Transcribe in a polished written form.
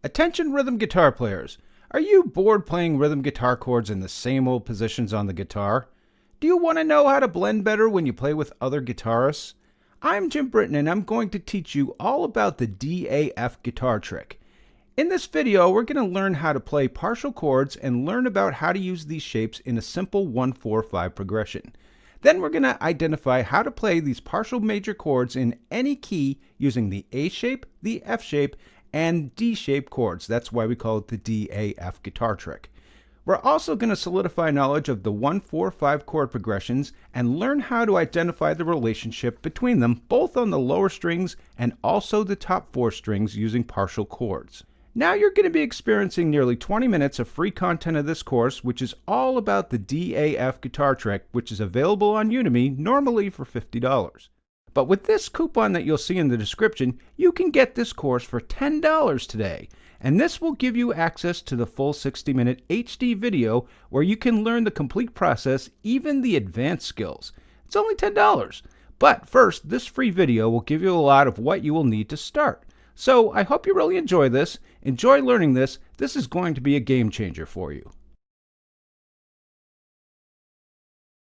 Attention rhythm guitar players! Are you bored playing rhythm guitar chords in the same old positions on the guitar? Do you want to know how to blend better when you play with other guitarists? I'm Jim Britton and I'm going to teach you all about the DAF guitar trick. In this video, we're going to learn how to play partial chords and learn about how to use these shapes in a simple 1-4-5 progression. Then we're going to identify how to play these partial major chords in any key using the A shape, the F shape, and D shape chords. That's why we call it the DAF guitar trick. We're also going to solidify knowledge of the 1-4-5 chord progressions and learn how to identify the relationship between them, both on the lower strings and also the top 4 strings using partial chords. Now you're going to be experiencing nearly 20 minutes of free content of this course, which is all about the DAF guitar trick, which is available on Udemy, normally for $50. But with this coupon that you'll see in the description, you can get this course for $10 today. And this will give you access to the full 60-minute HD video where you can learn the complete process, even the advanced skills. It's only $10. But first, this free video will give you a lot of what you will need to start. So I hope you really enjoy this. Enjoy learning this. This is going to be a game changer for you.